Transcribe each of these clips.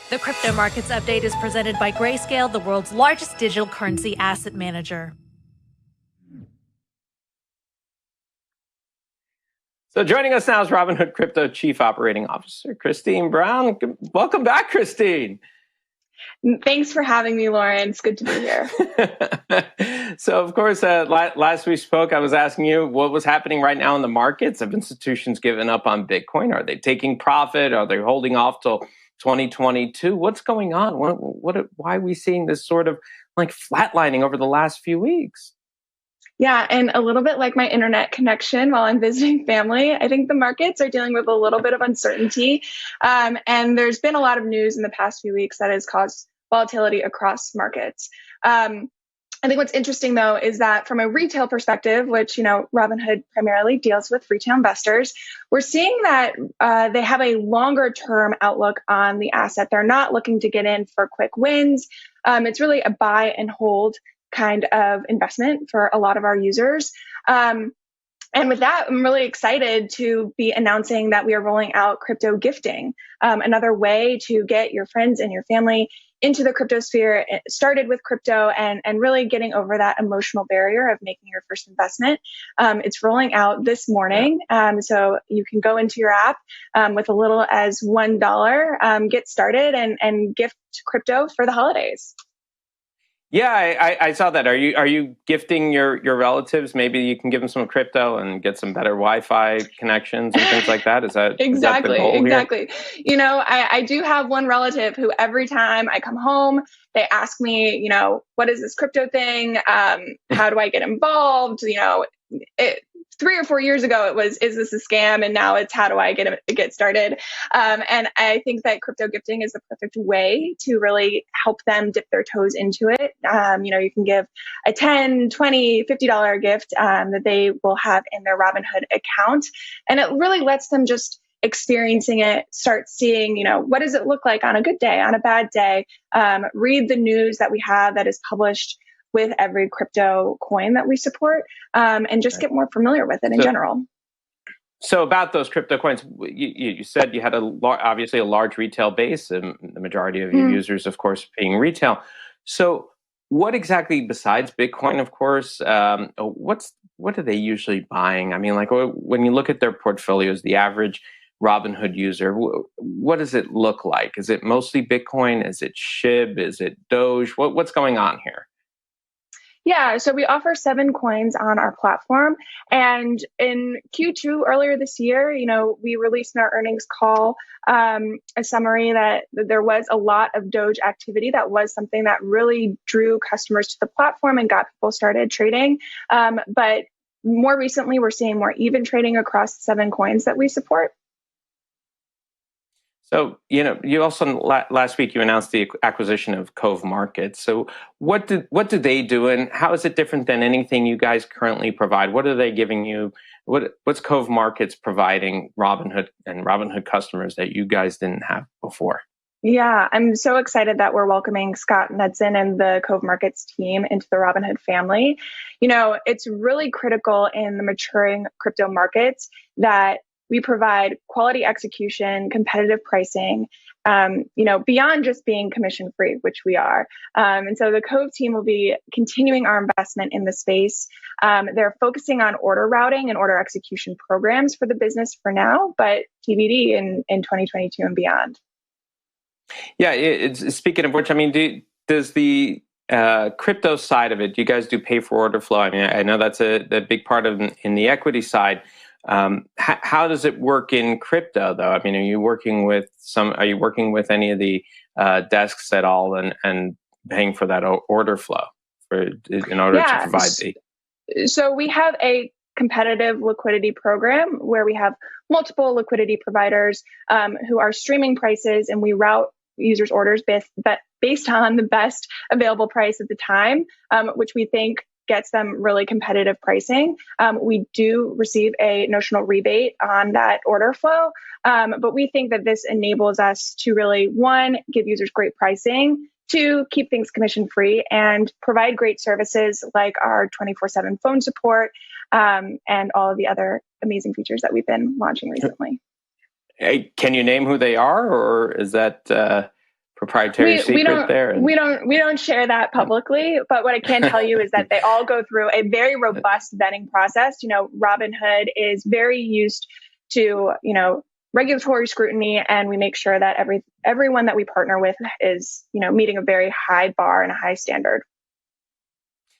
The Crypto Markets Update is presented by Grayscale, the world's largest digital currency asset manager. So joining us now is Robinhood Crypto Chief Operating Officer, Christine Brown. Welcome back, Christine. Thanks for having me, Lauren. It's good to be here. So, of course, last we spoke, I was asking you what was happening right now in the markets. Have institutions given up on Bitcoin? Are they taking profit? Are they holding off till 2022? What's going on? Why are we seeing this sort of like flatlining over the last few weeks? Yeah, and a little bit like my internet connection while I'm visiting family, I think the markets are dealing with a little bit of uncertainty. And there's been a lot of news in the past few weeks that has caused volatility across markets. I think what's interesting, though, is that from a retail perspective, which, Robinhood primarily deals with retail investors, we're seeing that they have a longer term outlook on the asset. They're not looking to get in for quick wins. It's really a buy and hold kind of investment for a lot of our users. And with that, I'm really excited to be announcing that we are rolling out crypto gifting, another way to get your friends and your family into the crypto sphere. It started with crypto and really getting over that emotional barrier of making your first investment. It's rolling out this morning. So you can go into your app with a little as $1, get started and gift crypto for the holidays. Yeah, I saw that. Are you gifting your relatives? Maybe you can give them some crypto and get some better Wi-Fi connections and things like that. Is that exactly? Is that the goal exactly. Here? I do have one relative who every time I come home, they ask me, what is this crypto thing? How do I get involved? 3 or 4 years ago, it was, is this a scam? And now it's, how do I get started? And I think that crypto gifting is the perfect way to really help them dip their toes into it. You can give a $10, $20, $50 gift that they will have in their Robinhood account. And it really lets them just experiencing it, start seeing, what does it look like on a good day, on a bad day? Read the news that we have that is published with every crypto coin that we support, and just get more familiar with it in general. So about those crypto coins, you said you had obviously a large retail base, and the majority of your users, of course, being retail. So what exactly, besides Bitcoin, of course, what are they usually buying? I mean, like when you look at their portfolios, the average Robinhood user, what does it look like? Is it mostly Bitcoin? Is it SHIB? Is it Doge? What's going on here? Yeah, so we offer 7 coins on our platform. And in Q2 earlier this year, we released in our earnings call a summary that there was a lot of Doge activity. That was something that really drew customers to the platform and got people started trading. But more recently, we're seeing more even trading across 7 coins that we support. So, you also last week you announced the acquisition of Cove Markets. So what do they do, and how is it different than anything you guys currently provide? What are they giving you? What's Cove Markets providing Robinhood and Robinhood customers that you guys didn't have before? Yeah, I'm so excited that we're welcoming Scott Knudsen and the Cove Markets team into the Robinhood family. It's really critical in the maturing crypto markets that we provide quality execution, competitive pricing, beyond just being commission free, which we are. And so the Cove team will be continuing our investment in the space. They're focusing on order routing and order execution programs for the business for now, but TBD in 2022 and beyond. Yeah, speaking of which, I mean, does the crypto side of it, do you guys do pay for order flow? I mean, I know that's a big part of in the equity side. How does it work in crypto, though? I mean, are you working with any of the desks at all and paying for that order flow in order to provide So we have a competitive liquidity program where we have multiple liquidity providers who are streaming prices, and we route users' orders based on the best available price at the time, which we think gets them really competitive pricing. We do receive a notional rebate on that order flow, but we think that this enables us to really, 1, give users great pricing, 2, keep things commission free, and provide great services like our 24/7 phone support and all of the other amazing features that we've been launching recently. Can you name who they are, or is that proprietary secret there? We don't share that publicly, but what I can tell you is that they all go through a very robust vetting process. Robinhood is very used to, regulatory scrutiny, and we make sure that everyone that we partner with is, meeting a very high bar and a high standard.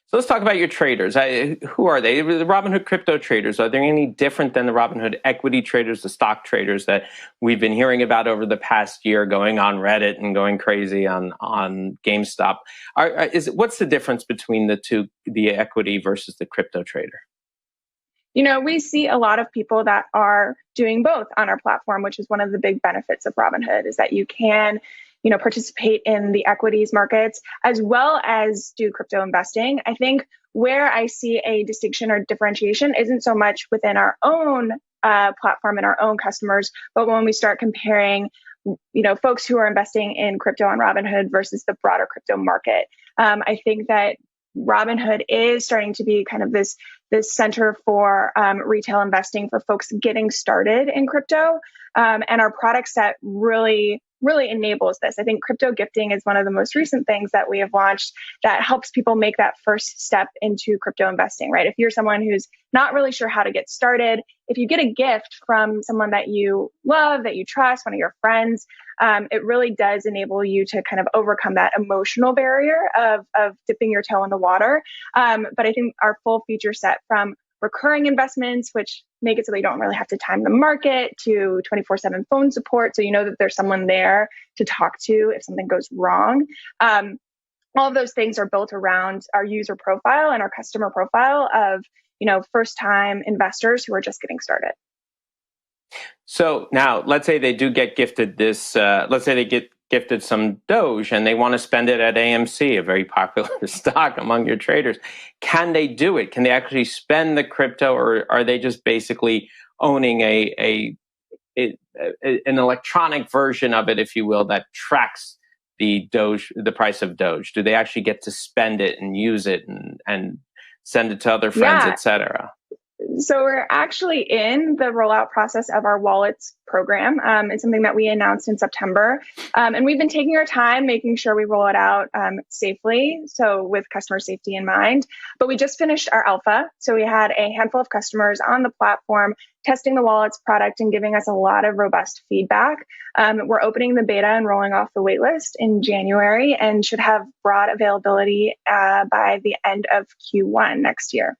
So let's talk about your traders. Who are they? The Robinhood crypto traders. Are they any different than the Robinhood equity traders, the stock traders that we've been hearing about over the past year, going on Reddit and going crazy on GameStop? What's the difference between the two, the equity versus the crypto trader? We see a lot of people that are doing both on our platform, which is one of the big benefits of Robinhood, is that you can, participate in the equities markets as well as do crypto investing. I think where I see a distinction or differentiation isn't so much within our own platform and our own customers, but when we start comparing, folks who are investing in crypto on Robinhood versus the broader crypto market. I think that Robinhood is starting to be kind of this center for retail investing for folks getting started in crypto. And our product set really enables this. I think crypto gifting is one of the most recent things that we have launched that helps people make that first step into crypto investing, right? If you're someone who's not really sure how to get started, if you get a gift from someone that you love, that you trust, one of your friends, it really does enable you to kind of overcome that emotional barrier of dipping your toe in the water. But I think our full feature set, from recurring investments, which make it so they don't really have to time the market, to 24/7 phone support, so that there's someone there to talk to if something goes wrong. All of those things are built around our user profile and our customer profile of first-time investors who are just getting started. So now, let's say they do get gifted this. Let's say they get gifted some Doge and they want to spend it at AMC, a very popular stock among your traders. Can they do it? Can they actually spend the crypto, or are they just basically owning an electronic version of it, if you will, that tracks the price of Doge? Do they actually get to spend it and use it and send it to other friends, etc.? So we're actually in the rollout process of our wallets program. It's something that we announced in September. And we've been taking our time, making sure we roll it out safely, so with customer safety in mind. But we just finished our alpha. So we had a handful of customers on the platform testing the wallets product and giving us a lot of robust feedback. We're opening the beta and rolling off the waitlist in January, and should have broad availability by the end of Q1 next year.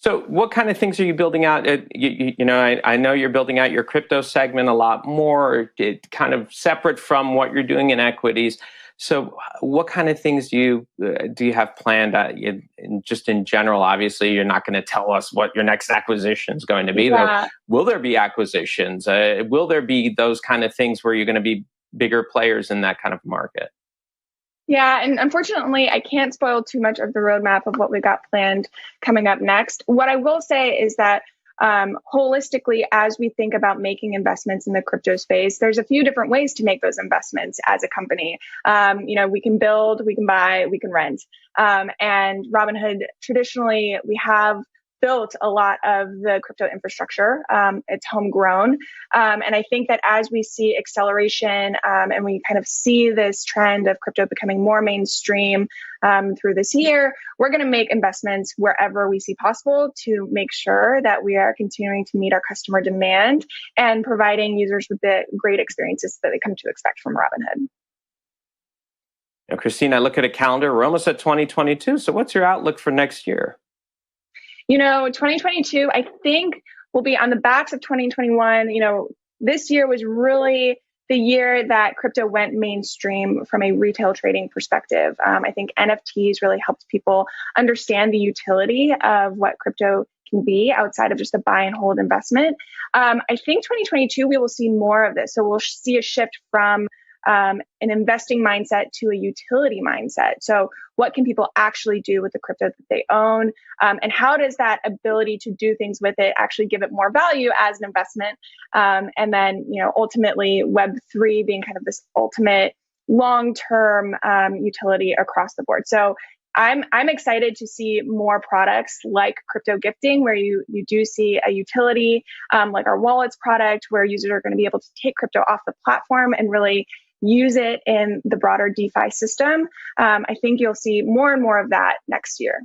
So what kind of things are you building out? I know you're building out your crypto segment a lot more, kind of separate from what you're doing in equities. So what kind of things do you have planned? Just in general, obviously, you're not going to tell us what your next acquisition is going to be. Yeah. Though. Will there be acquisitions? Will there be those kind of things where you're going to be bigger players in that kind of market? Yeah, and unfortunately, I can't spoil too much of the roadmap of what we got planned coming up next. What I will say is that holistically, as we think about making investments in the crypto space, there's a few different ways to make those investments as a company. We can build, we can buy, we can rent. And Robinhood, traditionally, we have built a lot of the crypto infrastructure. It's homegrown. And I think that as we see acceleration and we kind of see this trend of crypto becoming more mainstream through this year, we're going to make investments wherever we see possible to make sure that we are continuing to meet our customer demand and providing users with the great experiences that they come to expect from Robinhood. Now, Christine, I look at a calendar. We're almost at 2022. So what's your outlook for next year? 2022, I think, will be on the backs of 2021. This year was really the year that crypto went mainstream from a retail trading perspective. I think NFTs really helped people understand the utility of what crypto can be outside of just a buy and hold investment. I think 2022, we will see more of this. So we'll see a shift from an investing mindset to a utility mindset. So what can people actually do with the crypto that they own? And how does that ability to do things with it actually give it more value as an investment? And then, ultimately Web3 being kind of this ultimate long-term utility across the board. So I'm excited to see more products like crypto gifting, where you do see a utility like our wallets product, where users are going to be able to take crypto off the platform and really use it in the broader DeFi system. I think you'll see more and more of that next year.